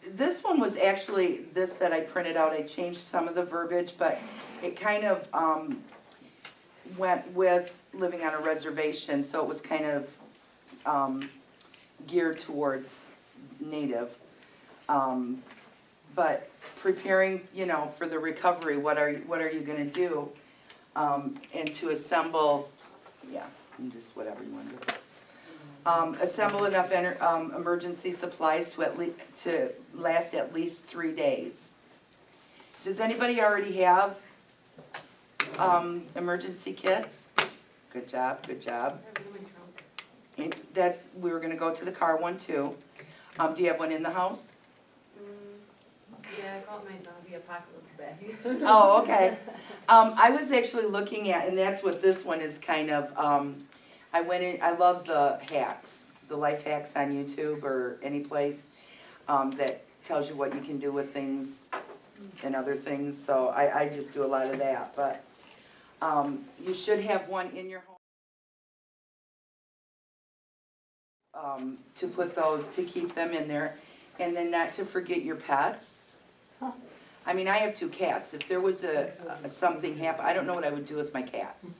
This one was actually, this that I printed out, I changed some of the verbiage, but it kind of, went with living on a reservation, so it was kind of, geared towards native. But preparing, for the recovery, what are you gonna do? And to assemble, just whatever you want to do. Assemble enough emergency supplies to last at least 3 days. Does anybody already have emergency kits? Good job, good job. And we were gonna go to the car one too. Do you have one in the house? Yeah, I call it my zombie apocalypse bag. Oh, okay. I was actually looking at, and that's what this one is kind of, I went in, I love the hacks, the life hacks on YouTube or any place that tells you what you can do with things and other things, so I just do a lot of that, but you should have one in your home to put those, to keep them in there, and then not to forget your pets. I mean, I have 2 cats. If there was something happen, I don't know what I would do with my cats.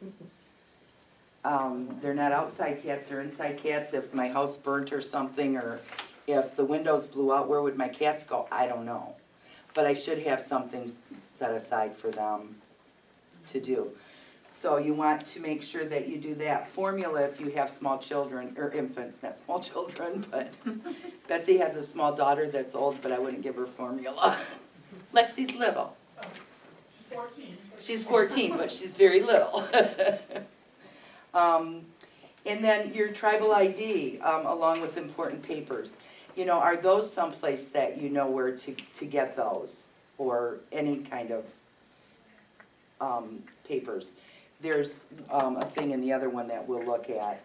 They're not outside cats, they're inside cats. If my house burnt or something, or if the windows blew out, where would my cats go? I don't know. But I should have something set aside for them to do. So you want to make sure that you do that. Formula if you have small children, or infants, not small children, but Betsy has a small daughter that's old, but I wouldn't give her formula. Lexi's little. 14. She's 14, but she's very little. And then your tribal ID, along with important papers. Are those someplace that you know where to get those? Or any kind of papers? There's a thing in the other one that we'll look at.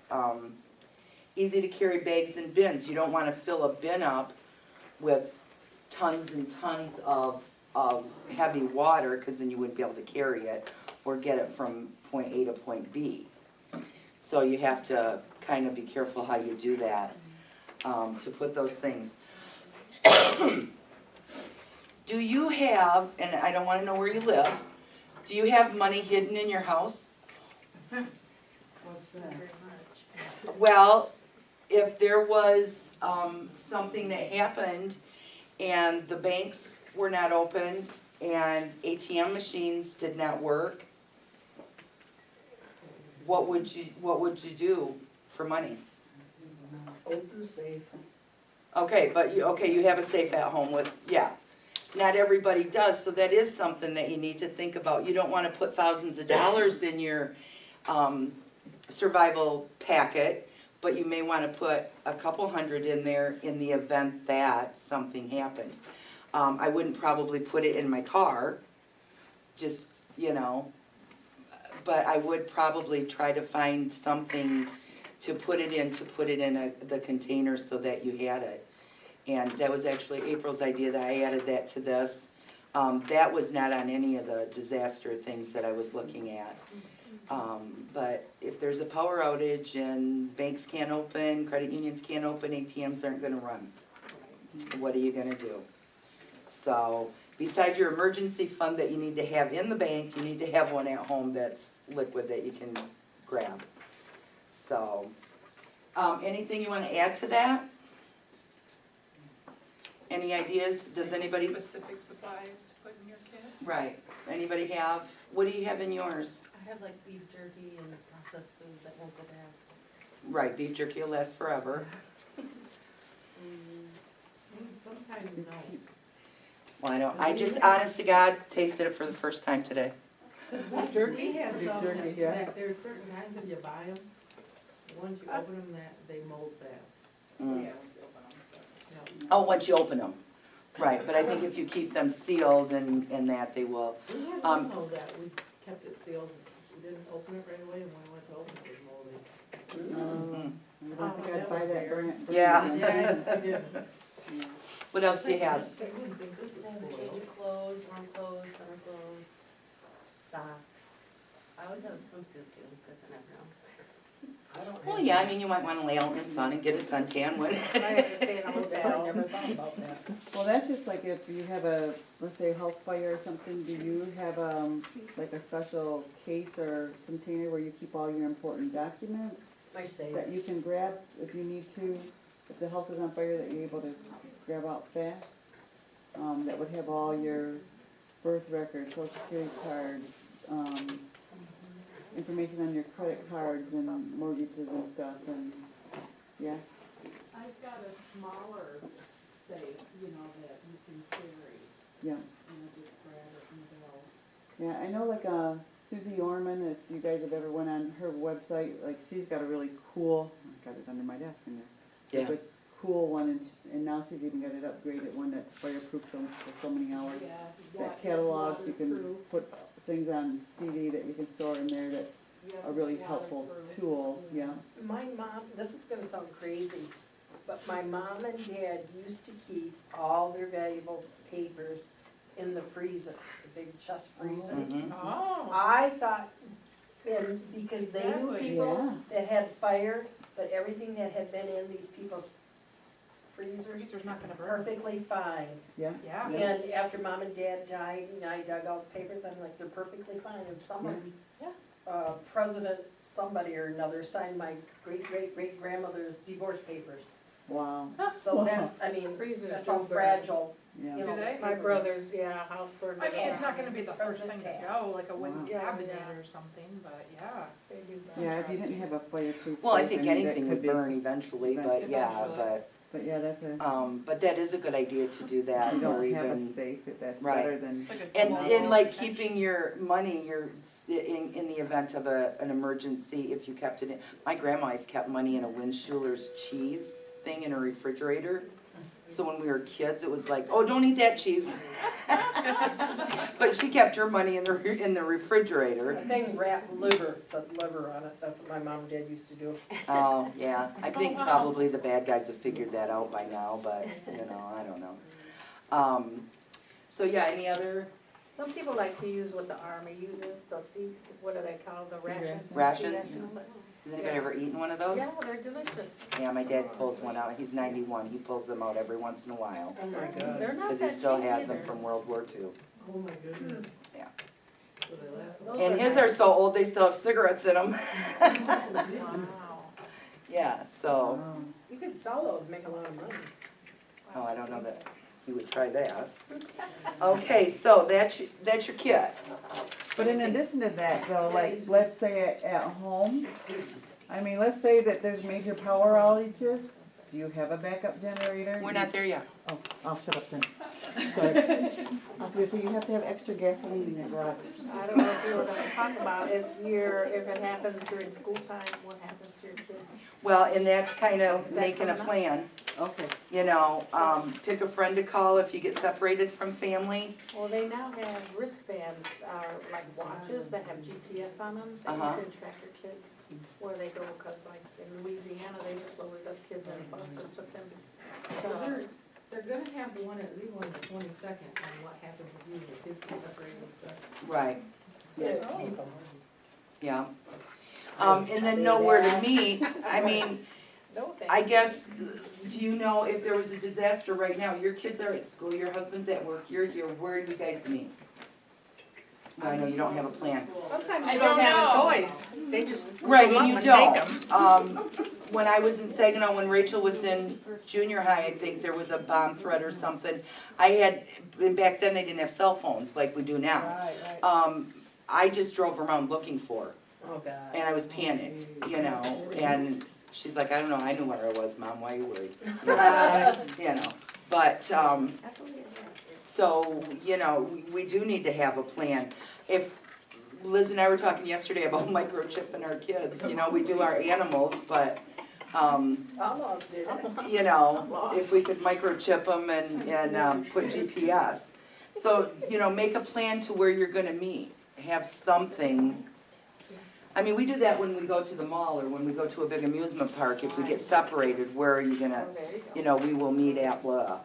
Easy to carry bags and bins. You don't want to fill a bin up with tons and tons of heavy water, because then you wouldn't be able to carry it or get it from point A to point B. So you have to kind of be careful how you do that, to put those things. Do you have, and I don't want to know where you live, do you have money hidden in your house? What's that? Very much. Well, if there was something that happened and the banks were not open and ATM machines did not work, what would you do for money? Open safe. Okay, but you have a safe at home with, not everybody does, so that is something that you need to think about. You don't want to put thousands of dollars in your survival packet, but you may want to put a couple hundred in there in the event that something happened. I wouldn't probably put it in my car, just, but I would probably try to find something to put it in the container so that you had it. And that was actually April's idea that I added that to this. That was not on any of the disaster things that I was looking at. But if there's a power outage and banks can't open, credit unions can't open, ATMs aren't gonna run. What are you gonna do? So, besides your emergency fund that you need to have in the bank, you need to have one at home that's liquid that you can grab. So, anything you wanna add to that? Any ideas? Does anybody? Specific supplies to put in your kit? Right. Anybody have? What do you have in yours? I have like beef jerky and processed foods that won't go bad. Right, beef jerky will last forever. Sometimes no. Well, I just, honest to God, tasted it for the first time today. Beef jerky? We had Beef some, jerky, yeah. that there's certain kinds if you buy them, once you open them, that they mold fast. Mm. Yeah. Oh, once you open them. Right, but I think if you keep them sealed and that, they will. We had one though that we kept it sealed, we didn't open it right away, and when we went to open it, it was moldy. Mm. I don't think I'd buy that brand. Yeah. Yeah, I did. What else do you have? I didn't think this was I have a change spoiled. of clothes, warm clothes, summer clothes, socks. I always have a swimsuit too, because I never know. I don't Well, yeah, I mean, you might wanna lay out in the sun and get a suntan when. I understand all I that. never thought about that. Well, that's just like if you have a, let's say, house fire or something, do you have, like a special case or container where you keep all your important documents I say, that you can grab if you need to? If the house is on fire, that you're able to grab out fast? That would have all your birth records, social security cards, information on your credit cards and mortgages and stuff, and, yeah? I've got a smaller safe, you know, that you can carry, Yeah. just grab it and go. Yeah, I know like Susie Orman, if you guys have ever went on her website, like she's got a really cool, I've got it under my desk in there. Yeah. But cool one, and now she's even got it upgraded, one that's fireproof for so many hours. Yeah. That catalogs, you can put things on CD that you can store in there that are really helpful tool, yeah. my mom, this is gonna sound crazy, but my mom and dad used to keep all their valuable papers in the freezer, the big chest freezer. Mhm. Oh. I thought, and because they knew Exactly. people that had fire, but everything that had been in these people's freezers, Freezer's not gonna burn. perfectly fine. Yeah, Yeah. Yeah. And after mom and dad died, and I dug out the papers, I'm like, they're perfectly fine, and some of them, Yeah. President somebody or another signed my great-great-great-grandmother's divorce papers. wow, So that's, I mean, Freezers that's do how burn. fragile, yeah. you know. Do they? My brother's, house burned. I mean, it's not gonna be the first thing President to Taft. go, like a wooden Wow. cabinet Yeah. or something, but yeah. They do burn. Yeah, if you didn't have a fireproof. Well, I safe, think mean, that anything could would be- burn eventually, but yeah, Eventually. But yeah, that's a, but that is a good idea to do that, you or don't have a even, safe, if that's Right. better than, Like a and, tool. and like keeping your money, in the event of an emergency, if you kept it in. My grandma always kept money in a Windschuler's cheese thing in her refrigerator. So when we were kids, it was like, oh, don't eat that cheese. But she kept her money in the refrigerator. The thing wrapped liver, said liver on it, that's what my mom and dad used to do. Oh, yeah, I think wow. probably the bad guys have figured that out by now, but, I don't know. So yeah, any other Some people like to use what the army uses, the what do they call the rations? Rations? CS. has anybody ever eaten one of those? Yeah, they're delicious. Yeah, my dad pulls one out, he's 91, he pulls them out every once in a while, Oh my God. They're not because that he cheap still has them either. from World War II. Oh my goodness. Yeah. So they last. Those And are his nice. are so old, they still have cigarettes in them. Wow. Yeah, so, wow. You could sell those, make a lot of money. oh, I don't know that you would try that. Okay, so that's your kit. But in addition to that, though, like, let's say at home, I mean, let's say that there's major power outages, do you have a backup generator? We're not there yet. Oh, I'll shut up then. But, so you have to have extra gasoline in your garage. I don't know if you were gonna talk about if it happens during school time, what happens to your kids? Well, and that's kind of Is that making a coming up? plan, Okay. pick a friend to call if you get separated from family. Well, they now have wristbands, like watches that have GPS on them, that Uh-huh. you can track your kid where they go, cause like in Louisiana, they just loaded up kids in a bus and took them. They're gonna have the one at Z one the 22nd on what happens if you and your kids get separated and stuff. Right, Yeah, Oh. people. yeah. And then know where to meet, I mean, No, they- I guess, do you know if there was a disaster right now, your kids are at school, your husband's at work, you're here, where do you guys meet? I know you don't have a plan. Sometimes I you don't don't have know. a choice, they just. Right, come and up you take 'em. don't. When I was in Saginaw, when Rachel was in junior high, I think there was a bomb threat or something. And back then they didn't have cell phones like we do now. Right, right. I just drove around looking for her, Oh, God. and I was panicked, and she's like, I don't know, I knew where I was, Mom, why are you worried? But, so, we do need to have a plan. If, Liz and I were talking yesterday about microchipping our kids, we do our animals, but, Almost did it. if we could microchip them and put GPS. So, make a plan to where you're gonna meet, have something. I mean, we do that when we go to the mall or when we go to a big amusement park, if we get separated, where are you gonna, Oh, there you go. we will meet at blah.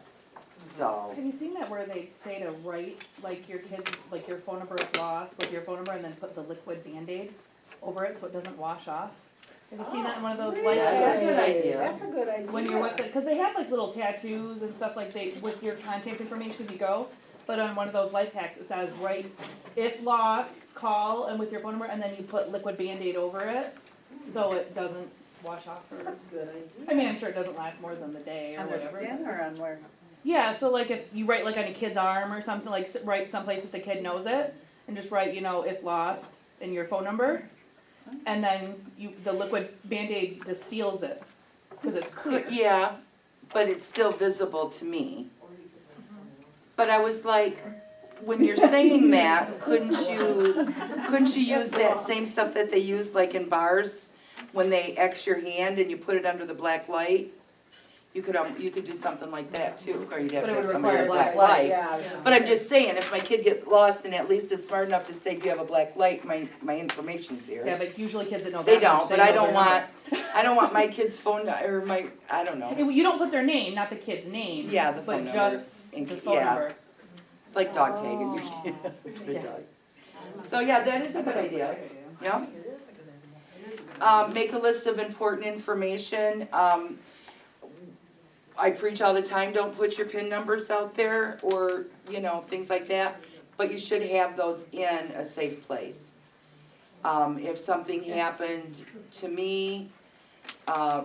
So, Have you seen that where they say to write, like, your kids, like, your phone number is lost with your phone number and then put the liquid Band-Aid over it so it doesn't wash off? Have you seen that in one of those Really? life That's a good hacks? idea. That's a good idea. When you're with it, because they have like little tattoos and stuff like they, with your contact information if you go. But on one of those life hacks, it says, right, if lost, call and with your phone number, and then you put liquid Band-Aid over it, so it doesn't wash off That's a or, good idea. I mean, I'm sure it doesn't last more than the day or On their whatever. skin or on where? Yeah, so like if you write like on a kid's arm or something, like write someplace that the kid knows it, and just write, if lost, and your phone number, and then the liquid Band-Aid just seals it, because it's clear. Yeah, but it's still visible to me. But I was like, when you're saying that, couldn't you use that same stuff that they use like in bars? When they X your hand and you put it under the black light? You could do something like that too, or you'd have But to it have would somebody with require black black light. Yeah, I was But I'm just saying, if my kid gets lost and at least is smart enough to say, do you have a black light, my information's here. Yeah, but usually kids that know They that much, don't, they but I know don't their want, number. I don't want my kid's phone, or I don't know. You don't put their name, not the kid's name. Yeah, the phone But number. just And the phone yeah. number. It's like dog tagging your kid. It does. So yeah, that is a good idea, yeah. It is a good idea. Make a list of important information. I preach all the time, don't put your PIN numbers out there or, things like that. But you should have those in a safe place. If something happened to me,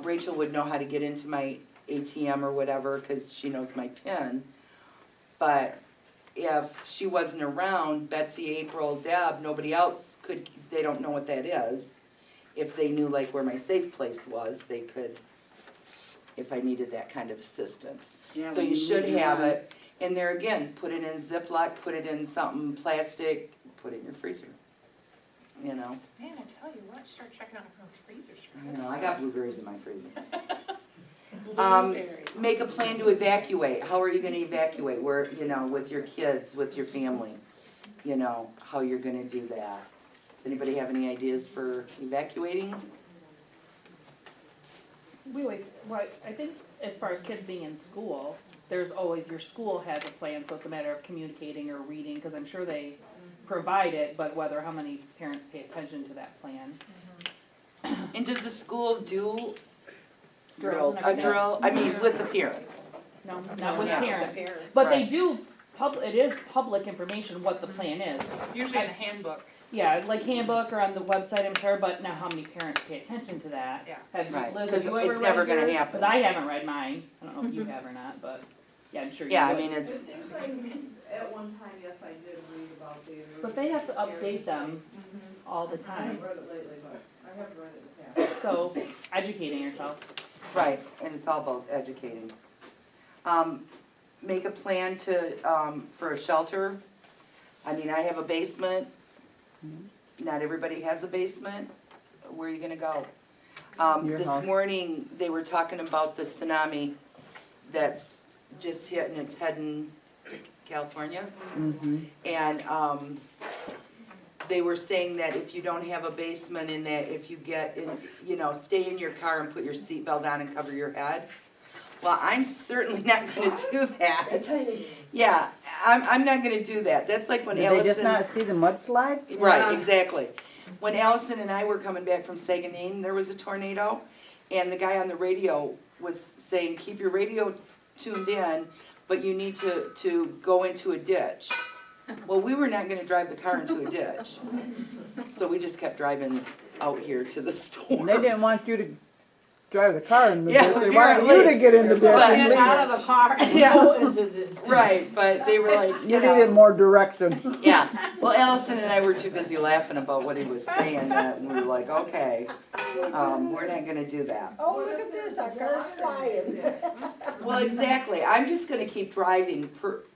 Rachel would know how to get into my ATM or whatever, cause she knows my PIN. But if she wasn't around, Betsy, April, Deb, nobody else they don't know what that is. If they knew like where my safe place was, they could, if I needed that kind of assistance. Yeah, So when you should move have on. it, and there again, put it in Ziploc, put it in something plastic, put it in your freezer. Man, I tell you what, start checking out everyone's freezers. I got blueberries in my freezer. Blueberries. Make a plan to evacuate. How are you gonna evacuate? Where, with your kids, with your family? How you're gonna do that. Does anybody have any ideas for evacuating? I think as far as kids being in school, there's always, your school has a plan, so it's a matter of communicating or reading, because I'm sure they provide it, but how many parents pay attention to that plan. And does the school do Drills and a everything. drill? I mean, with the parents? No, not with Yeah. parents. Parents. But they Right. do, it is public information what the plan is. Usually in a handbook. Yeah, like handbook or on the website, I'm sure, but now how many parents pay attention to that? Yeah. Right, Liz, 'cause have you ever it's never read gonna yours? happen. 'Cause I haven't read mine. I don't know if you have or not, but yeah, I'm sure you Yeah, I would. mean, It it's, seems like at one time, yes, I did read about the. But they have to update them all the I time, haven't read it lately, but I have read it in the past. so educating yourself. right, and it's all about educating. Make a plan for a shelter. I mean, I have a basement. Not everybody has a basement. Where are you gonna go? Your This house. morning, they were talking about the tsunami that's just hit and it's heading to California. And, they were saying that if you don't have a basement and that if you get in, stay in your car and put your seatbelt on and cover your head. Well, I'm certainly not gonna do that. Yeah, I'm not gonna do that. That's like when Did Allison. they just not see the mudslide? Right, exactly. When Allison and I were coming back from Saginaw, there was a tornado, and the guy on the radio was saying, keep your radio tuned in, but you need to go into a ditch. Well, we were not gonna drive the car into a ditch, so we just kept driving out here to the store. They didn't want you to drive the car in the Yeah, ditch. They wanted you apparently. to get in the ditch But- and Get leave. out of the car and Yeah. go into the. Right, but they were like, You needed more direction. Yeah, well, Allison and I were too busy laughing about what he was saying, that we were like, okay, we're not gonna do that. Oh, look at this, our car's flying. Well, exactly, I'm just gonna keep driving,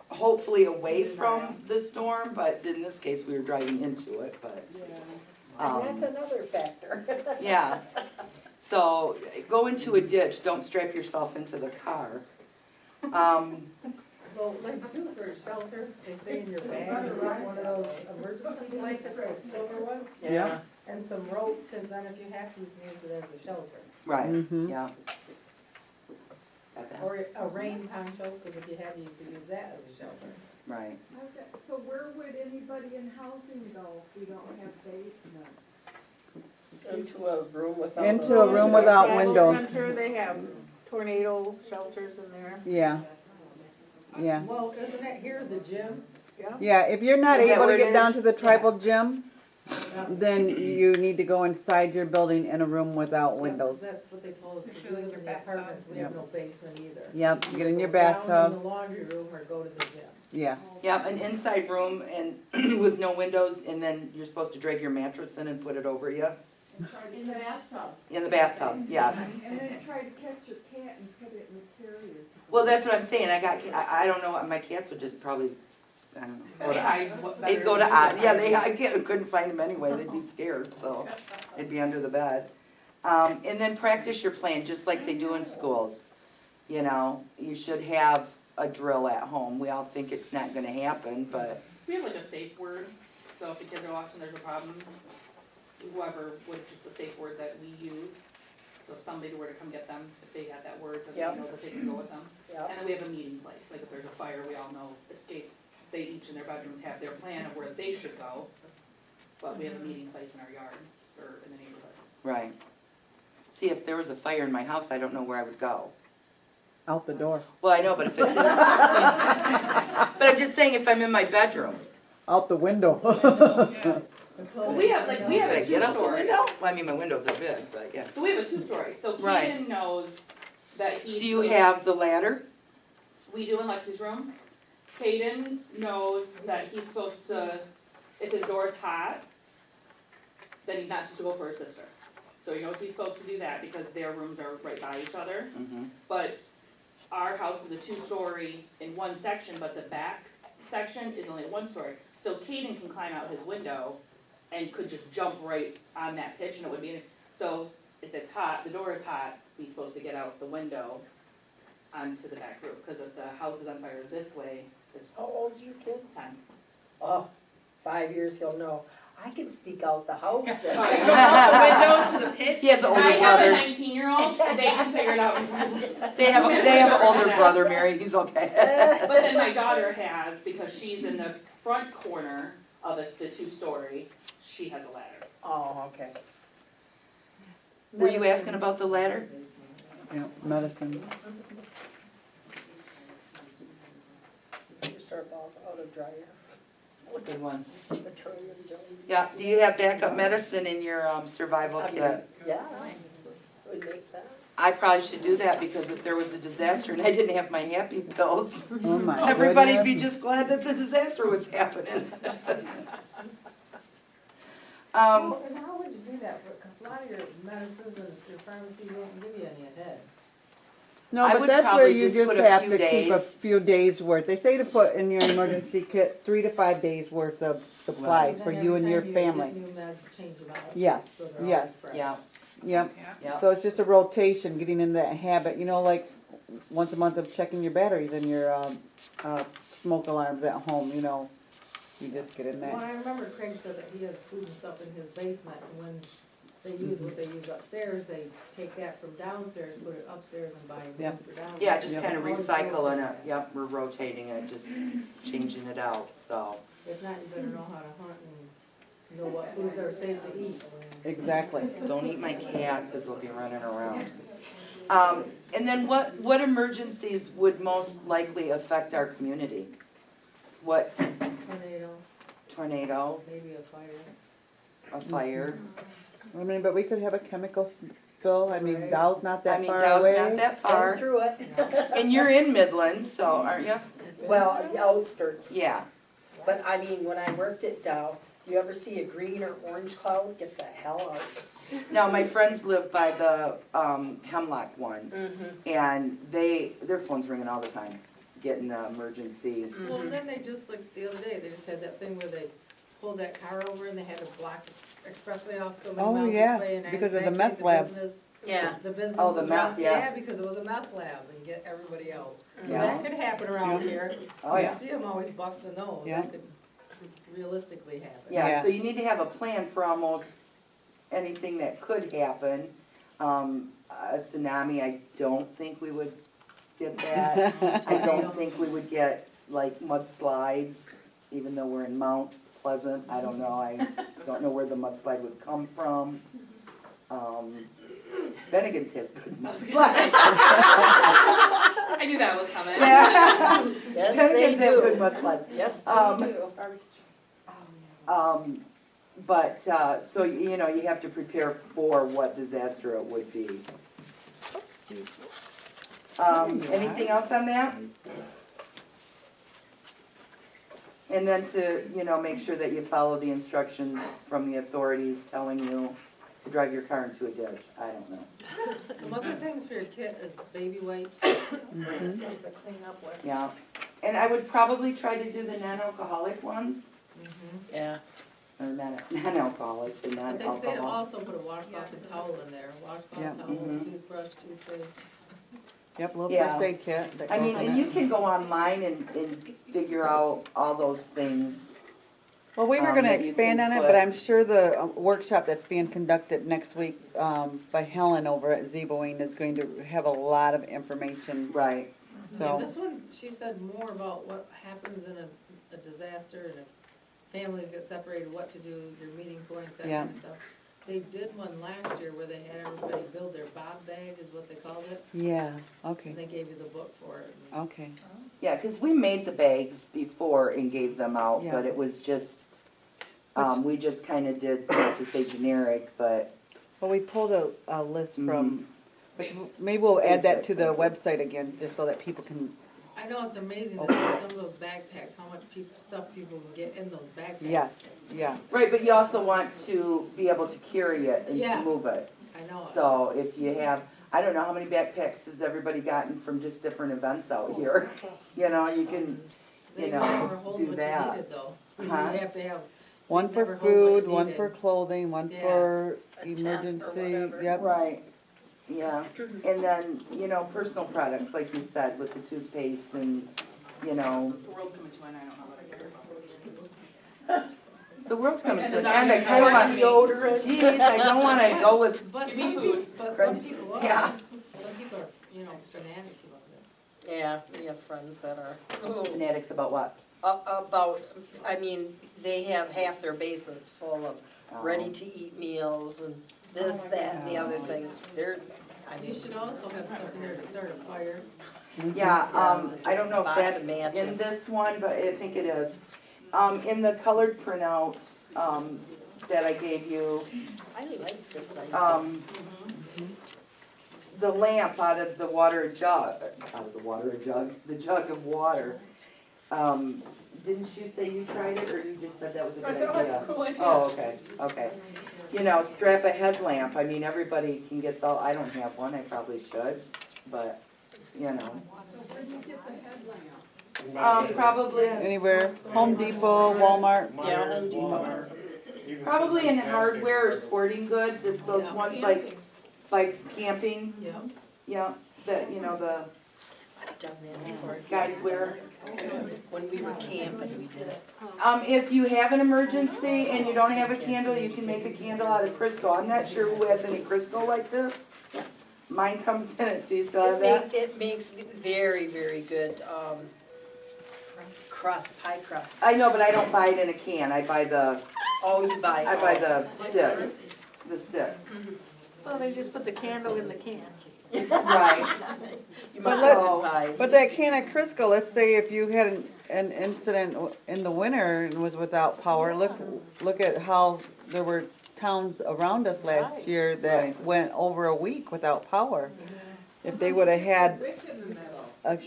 hopefully away from the storm, but in this case, we were driving into it, but, And that's another factor. yeah. So, go into a ditch, don't strap yourself into the car. Well, like too, for a shelter, they say in your bag, you put one of those emergency blankets, those silver ones. Yeah. And some rope, cause then if you have to, you can use it as a shelter. Right, Mhm. yeah. Got that? Or a rain poncho, cause if you have, you could use that as a shelter. Right. Okay, so where would anybody in housing go if we don't have basements? Into a room without. Into a room without Travel windows. center, they have tornado shelters in there, Yeah. Yeah. Well, isn't it here, the gym? yeah. Yeah, if you're not Is that able where to it get is? down to the tribal gym, then you need to go inside your building in a room without windows. That's what they told us to Make do sure like in your the bathtub. apartments, we have no basement either. Yep, You get in your go down bathtub. in the laundry room or go to the gym. Yeah, Yep, an inside room and with no windows, and then you're supposed to drag your mattress in and put it over you. In the bathtub. In the bathtub, yes. And then try to catch your cat and put it in the carrier. Well, that's what I'm saying, I don't know, my cats would just probably, I don't know. go They to- hide They'd go to, couldn't find them anyway, they'd be scared, so they'd be under the bed. And then practice your plan, just like they do in schools. You know, you should have a drill at home, we all think it's not gonna happen, but, We have like a safe word, so if the kids are lost and there's a problem, whoever would, just a safe word that we use. So if somebody were to come get them, if they had that word, then Yep. they know that they can go with them. Yep. And then we have a meeting place, like if there's a fire, we all know escape, they each in their bedrooms have their plan of where they should go. But we have a meeting place in our yard, or in the neighborhood. right. See, if there was a fire in my house, I don't know where I would go. out the door, Well, I know, but if it's in, but I'm just saying, if I'm in my bedroom, out the window. Well, we have could a I get out the two-story. window? Well, I mean, my windows are big, but yeah. So we have a two-story, so Right. Keaton knows that he's. Do you have the ladder? We do in Lexi's room. Caden knows that he's supposed to, if his door's hot, then he's not supposed to go for his sister. So he knows he's supposed to do that because their rooms are right by each other. Mm-hmm. But our house is a two-story in one section, but the back section is only one story. So Caden can climb out his window and could just jump right on that pitch and it would be, so if it's hot, the door is hot, he's supposed to get out the window onto the back roof. Because if the house is on fire this way, it's How old's your kid? 10. Oh, 5 years, he'll know. I can sneak out the house then. Window to the pitch. He has an older I have a brother. 19-year-old, they can figure it out regardless. They have an older brother, Mary, he's okay. But then my daughter has, because she's in the front corner of the two-story, she has a ladder. Oh, okay. Were you asking about the ladder? Yeah, medicine. You start balls out of dryer. Good one. Petroleum jelly. Yeah, do you have backup medicine in your survival I mean, kit? yeah, would make sense. I probably should do that because if there was a disaster and I didn't have my happy pills, Oh my everybody'd be goodness. just glad that the disaster was happening. Well, and how would you do that? Because a lot of your medicines and your pharmacy won't give you any ahead. No, I but would that's where probably you just just put a have few to keep a days. few days worth. They say to put in your emergency kit 3 to 5 days worth of supplies for Then you every and your time you get family. new meds, change them out. Yes, So they're always yes. fresh. Yeah, Yep, yeah. so it's just a rotation, getting in that habit, you know, like once a month of checking your batteries and your, smoke alarms at home, you know. You just get in Well, that. I remember Craig said that he has food and stuff in his basement, and when they use what they use upstairs, they take that from downstairs, put it upstairs and buy Yep. food for downstairs. Yeah, just Yep. kind of Always recycling rotate. it, yep, we're rotating it, just changing it out, so. If not, you better know how to hunt and know what foods are safe to eat. Exactly. Don't eat my cat, cause they'll be running around. And then what emergencies would most likely affect our community? What, Tornado, tornado, maybe a fire. a fire? I mean, but we could have a chemical spill, I mean, Right. Dow's not I that mean, far Dow's away. not that Been far, through it. and you're in Midland, so aren't you? Well, the outskirts. Yeah, But I mean, when I worked at Dow, you ever see a green or orange cloud? Get the hell out. now my friends live by the, Hemlock one, Mm-hmm. and their phone's ringing all the time, getting the emergency. Well, then they just, like, the other day, they just had that thing where they pulled that car over and they had to block the expressway off so many Oh, miles yeah, each way and because of the evacuate meth lab. business. Yeah. The business Oh, the is meth, around- yeah. because it was a meth lab and get everybody out. So Yeah. that could happen around here. Oh, You yeah. see them always busting those, Yeah. that could realistically happen. Yeah, Yeah. so you need to have a plan for almost anything that could happen. A tsunami, I don't think we would get that. I don't think we would get like mudslides, even though we're in Mount Pleasant. I don't know, I don't know where the mudslide would come from. Bennigan's has good mud slides. I knew that was coming. Yeah. Yes, Bennigan's they have do. good mud slides. Yes, they Um, do. But, so, you know, you have to prepare for what disaster it would be. Anything else on that? And then to, you know, make sure that you follow the instructions from the authorities telling you to drive your car into a ditch. I don't know. Some other things for your kid is baby wipes, something to clean up with. Yeah. And I would probably try to do the non-alcoholic ones. Yeah. Or non-alcoholic, the But they say to non-alcohol. also put a washcloth and towel in there, Yeah. washcloth, towel, Mhm. toothbrush, toothpaste. Yep, little Yeah. first aid kit. that I goes mean, in and it. you can go online and figure out all those things. Well, we were gonna that you expand can on it, put- but I'm sure the workshop that's being conducted next week, by Helen over at Zeboing is going to have a lot of information, Right. And so. this one, she said more about what happens in a disaster and if families get separated, what to do, your meeting points, that Yeah. kind of stuff. They did one last year where they had everybody build their bob bag, is what they called it, Yeah, and okay, they gave you the book for it. okay. Yeah, because we made the bags before and gave them out, but Yeah. it was just, we just kind of did, not to say generic, but, Well, we pulled a list Mm-hmm. from, but maybe we'll add that to the website again, just so that people can, I know it's amazing to see some of those backpacks, how much stuff people can get in those backpacks. yes, yes. right, but you also want to be able to carry it and to Yeah. move it. I know it. So if you have, I don't know how many backpacks has everybody gotten from just different events out here. You know, you can, They you never know, hold do what you that. needed though. Huh? You have to have. One they for never hold what food, you one needed. for clothing, one Yeah. for A tent or emergency, whatever. yep. Right, yeah, and then, you know, personal products, like you said, with the toothpaste and, you know, The world's coming to an end, I don't know what I care. the world's coming to an Is that end, I what kinda you're want, talking jeez, I don't wanna go with, But Give me some food. people, but some people are. Yeah. Some people are, you know, fanatics about it. Yeah, we have friends that are, fanatics about what? about, I mean, they have half their basements full of Oh. ready-to-eat meals and this, that, and the other thing. They're, I mean, You should also have stuff in there to start a fire. Yeah, I don't know if Box of that's in matches. this one, but I think it is. In the colored printout, that I gave you, I like this thing. the lamp out of the water jug, the jug of water. Didn't you say you tried it, or you just said that was a good I idea? said, oh, that's a cool idea. Oh, okay. You know, strap a headlamp, I mean, everybody can get the, I don't have one, I probably should, but, you know. So where do you get the headlamp? Probably, Anywhere, Home Depot, Walmart, Yeah, Home Depot. probably in hardware or sporting goods, it's those ones like camping, Yeah. yeah, that, you know, the I've done that before. guys wear. When we were camping, we did it. If you have an emergency and you don't have a candle, you can make a candle out of Crisco. I'm not sure who has any Crisco like this. Mine comes in it, do you still have that? It makes very, very good, pie crust. I know, but I don't buy it in a can, I buy the sticks. So they just put the candle in the can. Right. You But must let- advise. but that can of Crisco, let's say if you had an incident in the winter and was without power, look at how there were towns around us last year that Right. went over a week without power. If they would've had a You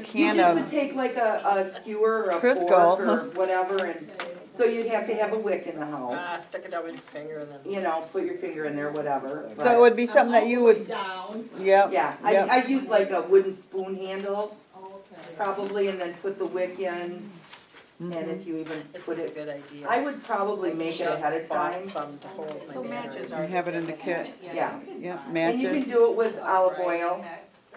can just would of, take like a skewer or a Crisco. fork or whatever, and, so you'd have to have a wick in the house. Stick it down with your finger and then. You know, put your finger in there, whatever. so it would be something that you would, Down. yep. Yeah, yep. I use like a wooden spoon handle, Okay. probably, and then put the wick in, and if you even This put is a it, good idea. I would probably make it ahead of Just bought time. some to hold my So batteries. matches And have it in the kit, Yeah, yep, and you can matches. do it with olive oil.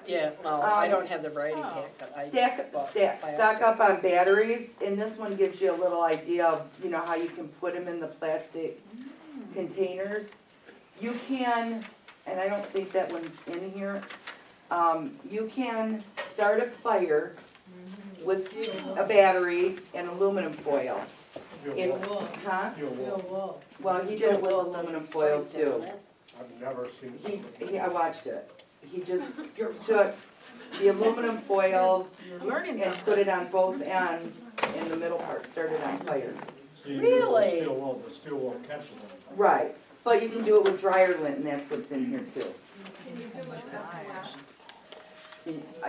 Yeah, well, I don't have the variety pack, but I. bought Stock plastic. up on batteries, and this one gives you a little idea of, you know, how you can put them in the plastic containers. You can, and I don't think that one's in here, you can start a fire with a battery and aluminum foil. Steel wool, Huh? steel wool. Well, he did Steel it with wool aluminum doesn't foil spray, doesn't too. it? I've never seen something. I watched it. He just took the aluminum foil You're learning and something. put it on both ends, and the middle part started on fire. So you do it with Really? steel wool, the steel wool catches them. Right, but you can do it with dryer lint, and that's what's in here too. Can you do it with wax?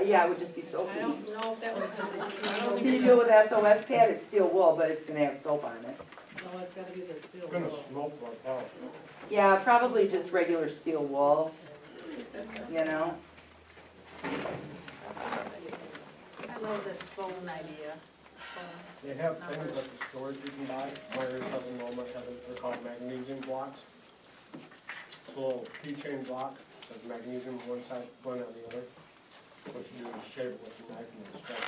Yeah, it would just be I soapy. don't know if that would, because it's. Can you do it with SOS pad? It's steel wool, but it's gonna have soap on it. No, it's gotta be the steel It's gonna wool. smoke like hell. Yeah, probably just regular steel wool, you know? I love this phone idea. They have things at the stores you can buy, Myers doesn't know much of it, they're called magnesium blocks. It's a little keychain block, has magnesium on one side, one on the other. What you do is shave it with a knife and then strike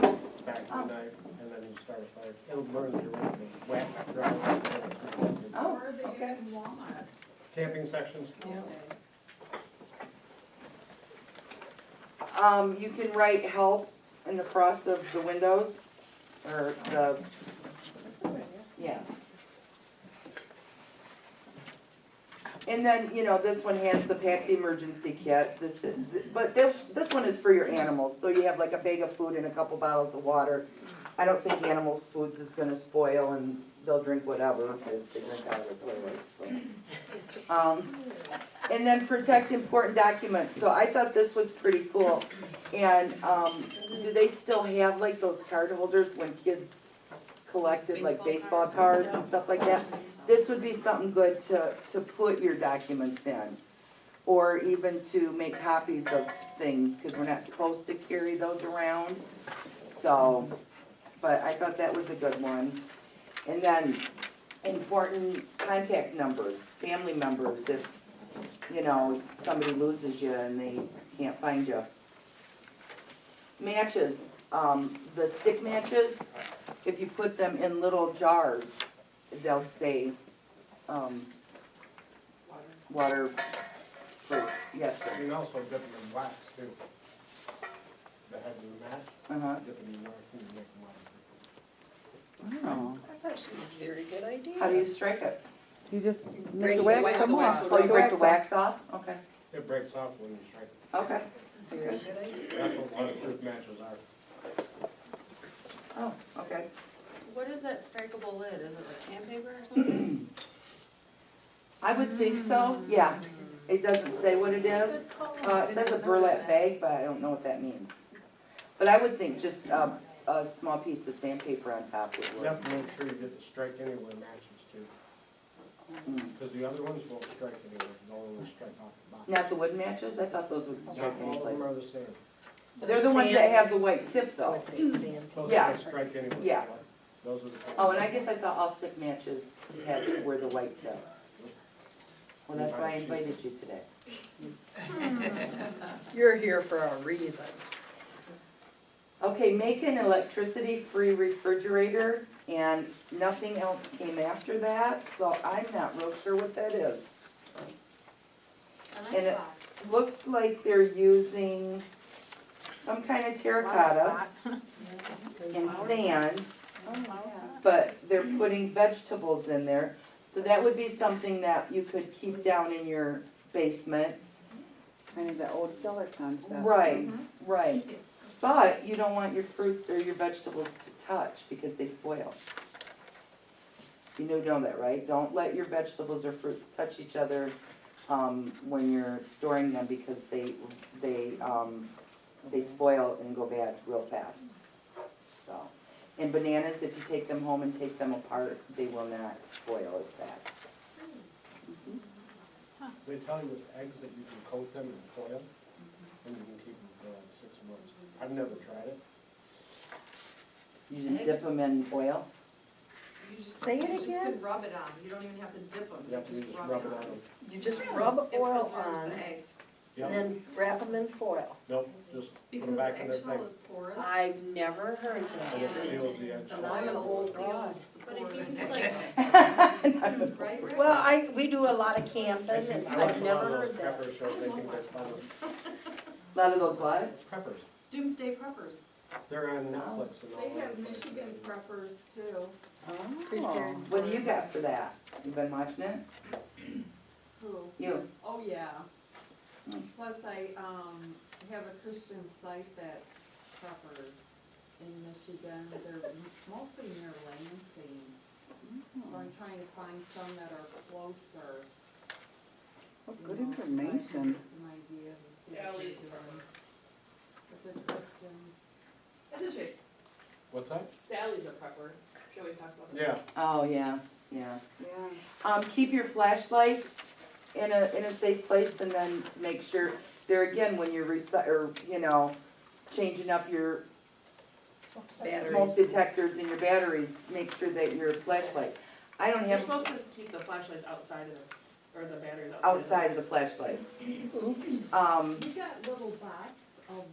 it back to the knife, and then you start a fire. It'll burn your wet, dry. Oh, okay. Camping sections, You can write help in the frost of the windows, or the, yeah. And then, you know, this one has the pack the emergency kit, but this one is for your animals, so you have like a bag of food and a couple bottles of water. I don't think animals' foods is gonna spoil and they'll drink whatever, because they drink out of the toilet, so. And then protect important documents, so I thought this was pretty cool. And, do they still have like those card holders when kids collected like baseball cards and stuff like that? This would be something good to put your documents in, or even to make copies of things, because we're not supposed to carry those around. So, but I thought that was a good one. And then important contact numbers, family members, if, you know, somebody loses you and they can't find you. Matches, the stick matches, if you put them in little jars, they'll stay, waterproof, yes, you sir. can also dip them in wax too. The heads of the match, Uh-huh. dip them in wax and you make them waterproof. Oh, That's actually a very good idea. how do you strike it? You just make break the the wax wax come off. off. Oh, you break the wax off? Okay, It breaks off when you strike it. okay. That's a very good idea. That's what waterproof matches are. Oh, okay. What is that strikeable lid? Is it like sandpaper or something? I would think so, yeah. It doesn't say what it is. It says a burlap bag, but I don't know what that means. But I would think just a small piece of sandpaper on top would You work. have to make sure you get the strike anywhere matches too. Because the other ones won't strike anywhere, they'll only strike off the bottom. Not the wood matches? I thought those would strike Not all of them anyplace. are the same. They're the ones that have the white tip though. What's it, sand? Those Yeah. guys strike anywhere. Yeah. Those are the. Oh, and I guess I thought all stick matches had, were the white tip. Well, that's why I invited you today. You're here for a reason. Okay, make an electricity-free refrigerator, and nothing else came after that, so I'm not real sure what that is. And it looks like they're using some kind of terracotta and sand, but they're putting vegetables in there. So that would be something that you could keep down in your basement. Kind of the old cellar concept. Right, right. But you don't want your fruits or your vegetables to touch because they spoil. You know that, right? Don't let your vegetables or fruits touch each other when you're storing them because they spoil and go bad real fast. So, and bananas, if you take them home and take them apart, they will not spoil as fast. They tell you with eggs that you can coat them in foil, and you can keep them for like 6 months. I've never tried it. You just dip them in oil. Say it You just again? could rub it on, you don't even have to dip them, You have to just rub it on them. You just rub It oil preserves on, the eggs. and Yep, then wrap them in foil. nope, just put Because them the back in their eggshell thing. is porous. I've never heard And it that. seals the And eggshell. I'm an old God. But if you just like, Right, Rick? Well, we do a lot of camping, I see- and I watch I've a lot never of those heard that. pepper shows, they think that's funny. A lot of those what? Peppers, Doomsday preppers. they're on Netflix and all They that. have Michigan preppers too. Oh. What do you got for that? You been watching it? Who? You? Oh, yeah. Hmm. Plus I, have a Christian site that's preppers in Michigan. They're mostly near Lansing. So I'm trying to find some that are closer. Well, you good know, so I can information. get some ideas and see what Sally's they're doing. With the Christians. Isn't she? What's that? Sally's a prepper. She always talks about it. Yeah, Oh, yeah, yeah. Yeah. Keep your flashlights in a safe place, and then to make sure, there again, when you're changing up your smoke Batteries. detectors and your batteries, make sure that your flashlight, I don't You're have supposed to keep the flashlights outside of the, or the batteries outside. outside of the flashlight. Oops. We got little box of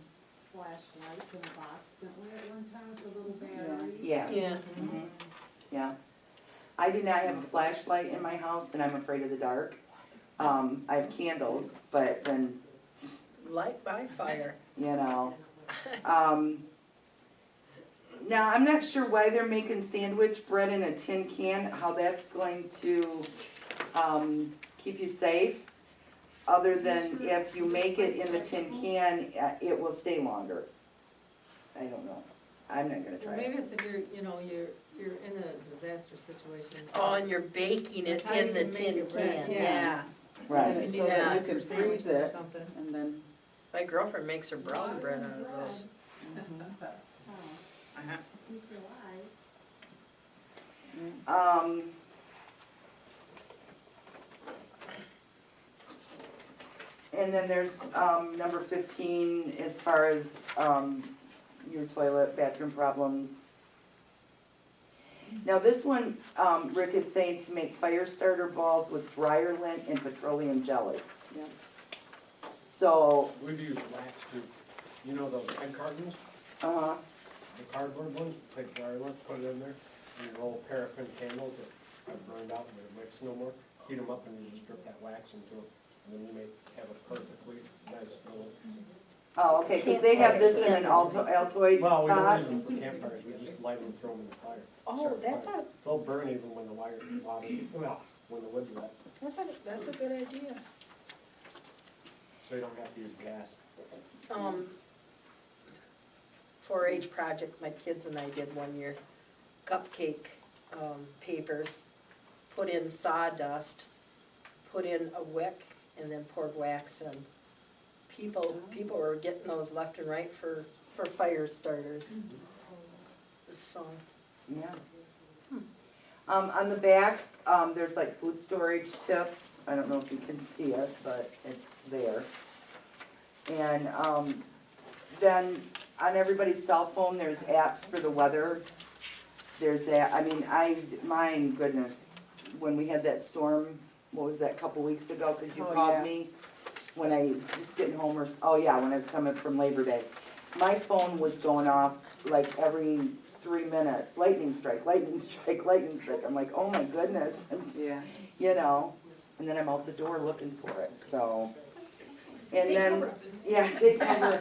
flashlights in a box, didn't we, at one time with the little batteries? Yes. Yeah. Mhm. Yeah. I do not have a flashlight in my house, and I'm afraid of the dark. I have candles, but then, Light by fire. you know. Now, I'm not sure why they're making sandwich bread in a tin can, how that's going to, keep you safe. Other than if you make it in the tin can, it will stay longer. I don't know. I'm not gonna Well, try maybe it. it's if you're in a disaster situation. Oh, and you're baking it That's how you in the can make tin your bread, can, yeah. yeah. Right. And so Yeah. that you can For sandwiches freeze or it, something. and then, My girlfriend makes her brown bread out of those. Oh, Uh-huh. keep your eye. And then there's, number 15, as far as, your toilet, bathroom problems. Now, this one, Rick is saying to make fire starter balls with dryer lint and petroleum jelly. yeah. So, we've used wax too. You know those egg cartons, uh, the cardboard ones, take dry lint, put it in there, and your old paraffin candles that have burned out and they're mixed no more, heat them up and you just drip that wax into them. And then you may have a perfectly nice little, oh, okay, cause they have this in an Altoid well, we don't box. use them for campfires, we just light them and throw them in the fire. Oh, Start that's fire. a, They'll burn even when the water, when the wood's wet, that's a good idea. so you don't have to use gas. 4-H project my kids and I did one year, cupcake, papers, put in sawdust, put in a wick, and then poured wax in. People were getting those left and right for fire starters. So, Yeah. On the back, there's like food storage tips, I don't know if you can see it, but it's there. And, then on everybody's cell phone, there's apps for the weather. There's that, my goodness, when we had that storm, what was that, a couple weeks ago, cause you Oh, called yeah. me when I was just getting home or, oh yeah, when I was coming from Labor Day. My phone was going off like every 3 minutes, lightning strike, lightning strike, lightning strike. I'm like, oh my goodness, Yeah. you know, and then I'm out the door looking for it, so. And then, yeah, take over.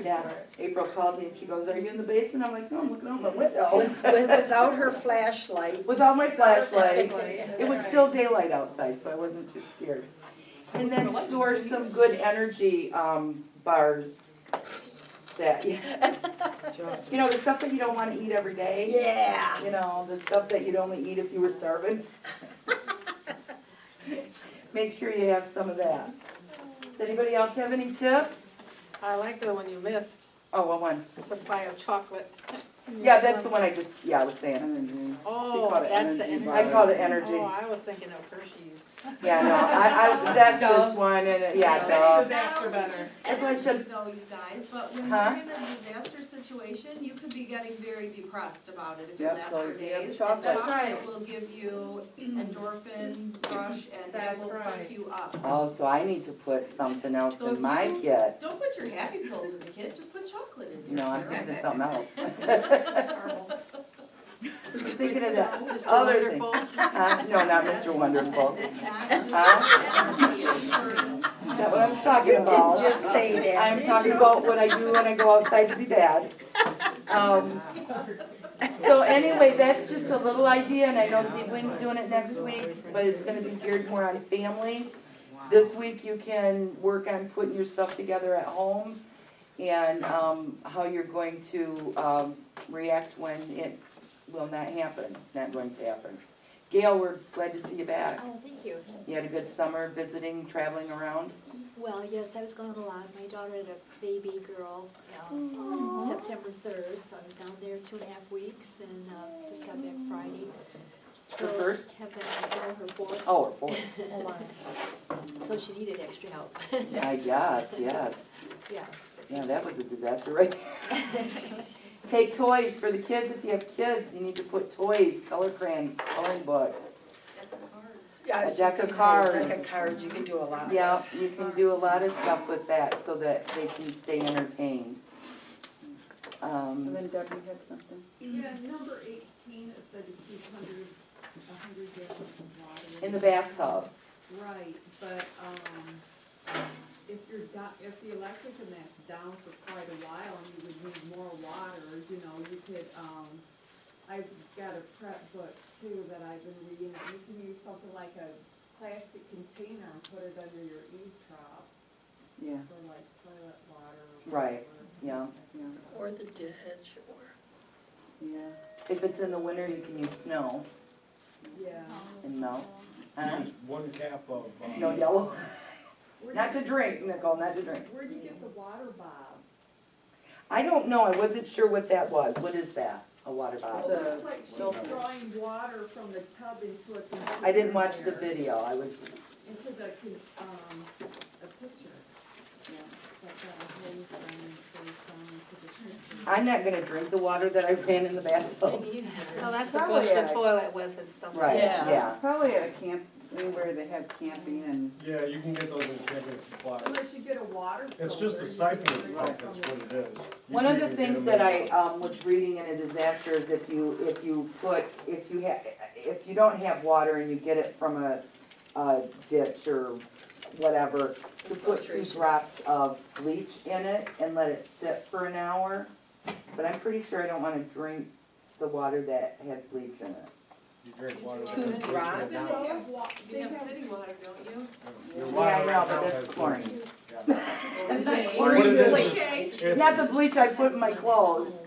Yeah, April called me and she goes, are you in the basement? I'm like, no, I'm looking out the window. without her flashlight. Without my flashlight. It was still daylight outside, so I wasn't too scared. And then store some good energy, bars that, you know, the stuff that you don't wanna eat every day. Yeah. You know, the stuff that you'd only eat if you were starving. Make sure you have some of that. Does anybody else have any tips? I like the one you missed, Oh, what one? supply of chocolate. Yeah, that's the one I was saying. Energy. Oh, called it that's the energy energy. I call it energy. Oh, I was thinking of Hershey's. Yeah, no, that's this one, and, yeah, so. Disaster better. That's why I said, Though, you guys, but when Huh? you're in a disaster situation, you could be getting very depressed about it if you Yep, last so for if you have days. chocolate- And That's right. will give you endorphin rush and that That's will right. perk you up. oh, so I need to put something else So in if my you- kit. Don't put your happy pills in the kit, just put chocolate in there. No, I'm thinking of something else. Horrible. I'm thinking of that Mr. other thing. Wonderful. No, not Mr. Wonderful. It's not Huh? just for- Is that what I was talking You about? didn't just say that, I'm did talking you? about what I do when I go outside to be bad. So anyway, that's just a little idea, and I know Zeebling's doing it next week, but it's gonna be geared more on family. This week you can work on putting your stuff together at home and, how you're going to, react when it will not happen. It's not going to happen. Gail, we're glad to see you back. Oh, thank you. You had a good summer visiting, traveling around? Well, yes, I was gone a lot. My daughter had a baby girl, September 3rd, so I was down there 2.5 weeks and just got back Friday. The first? Have been her fourth. Oh, or fourth. So she needed extra help. I guess, yes. Yeah. Yeah, that was a disaster right there. Take toys for the kids if you have kids. You need to put toys, color crayons, coloring books. Yeah, I was A deck just of gonna say, cards. deck of cards, you can do a lot. Yeah, you can do a lot of stuff with that so that they can stay entertained. And then Debbie had something. Yeah, number 18, it said to keep 100 gallons of water. In the bathtub. Right, but, if the electric and that's down for quite a while and you would need more water, you know, you could, I've got a prep book too that I've been reading, that you can use something like a plastic container and put it under your eave trough Yeah, for like toilet water or Right, whatever. yeah. Or the ditch, or. yeah. If it's in the winter, you can use snow Yeah. and melt. Huh? Use 1 cap of, No yellow? Where'd Not you to drink, Nicole, not to drink. Where'd you get the water, Bob? I don't know, I wasn't sure what that was. What is that? A water bottle? The It's like she's drawing water from the tub into a container. I didn't watch the there. video, I was, Into the, a picture. Yeah. Like that hose and goes down into the picture. I'm not gonna drink the water that I ran in the bathtub. No, that's to Probably flush the at a- toilet with and stuff like Right, that. yeah. Probably at a camp, anywhere they have camping and, yeah, you can get those in camping supplies. Unless you get a water filter. It's just a you can siphoning drink pump, from that's the- what it is. You One can of the even things get that them in I, was reading in a disaster is if you don't have water and you get it from a ditch or whatever, to put 2 drops of bleach in it and let it sit for an hour. But I'm pretty sure I don't wanna drink the water that has bleach in it. You drink water. 2 drops? They have You have city water, don't you? Your Yeah, water I know, right but now that's has chlorine. bleach. Yeah. What What it is, It's not the bleach I put in my clothes.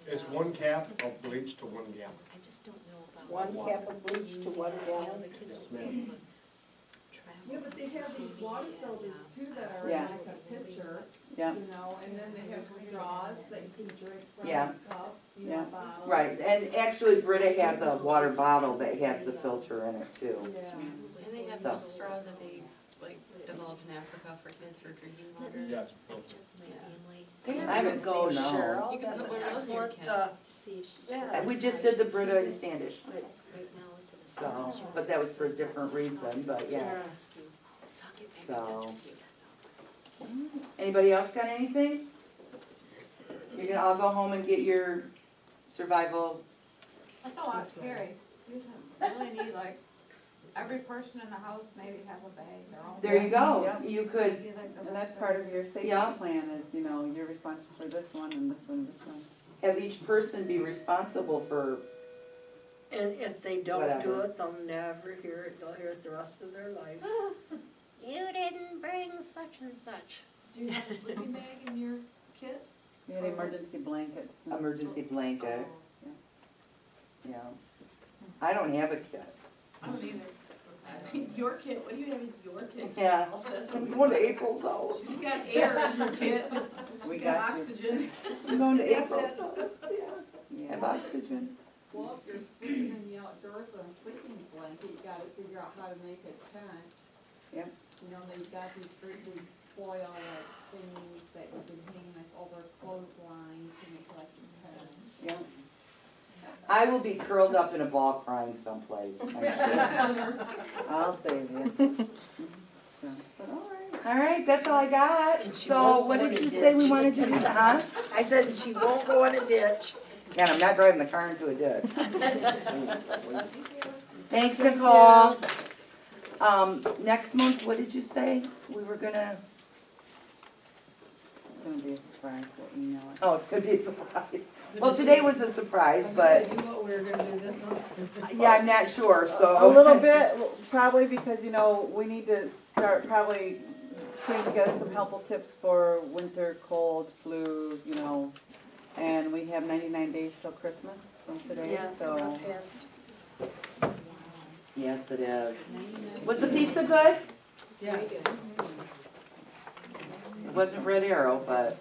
it's 1 cap of bleach to 1 gallon. I just don't know about. 1 cap of bleach to 1 gallon. The kids Yes, will ma'am. Yeah, but they have these water filters too that are Yeah. like a pitcher, yeah, you know, and then they have straws that you can drink from, Yeah. cups, you Yeah. know, bottles. Right, and actually Britta has a water bottle that has the filter in it too. Yeah. And they have So. those straws that they, like, developed in Africa for kids for drinking water. Yeah, it's filtered. My family I haven't seen those. Cheryl, You can that's put one of those in your excellent, kit. to see if she. Yeah. We just did the Britta and Standish, But right now it's in the. so, summer. but that was for a different reason, but yeah. So I'll get back in touch So. with you. Anybody else got anything? You're gonna all go home and get your survival, That's a lot scary. You really need like, every person in the house maybe have a bag, their own. there you go, Yeah. you could, Maybe like a- and that's part of your safety Yeah. plan is, you know, you're responsible for this one and this one, and this one. have each person be responsible for, And if they don't do Whatever. it, they'll never hear it, they'll hear it the rest of their life. You didn't bring such and such. Do you have a sleeping bag in your kit? You had emergency blankets. and- emergency blanket, Oh. yeah. I don't have a kit. I don't either. Your kit, what do you have in your kit? Yeah. That's I'm what- going to April's house. You got air in your kit. We You got you. oxygen. I'm going to Yes, April's that's- house, yeah. Have oxygen. Well, if you're sleeping in the outdoors on a sleeping blanket, you gotta figure out how to make a tent. Yep. You know, they've got these great big foil like things that you can hang like over a clothesline to make like a tent. Yeah, I will be curled up in a ball crying someplace, I'm sure. I'll save you. So, but all right. All right, that's all I got. And she So won't what go did in a you say we ditch. wanted to do, huh? I said she won't go in a ditch. And I'm not driving the car into a ditch. Thanks, Nicole. Next month, what did you say? We were gonna, gonna be a surprise, we'll email it. Oh, it's gonna be a surprise. Well, today was a surprise, but, You know what we were gonna do this month? yeah, I'm not sure, so. A little bit, probably because, you know, we need to start probably putting together some helpful tips for winter, colds, flu, you know. And we have 99 days till Christmas from today, Yeah, so. real fast. Yes, it is. Was the pizza good? Yes. It wasn't Red Arrow, but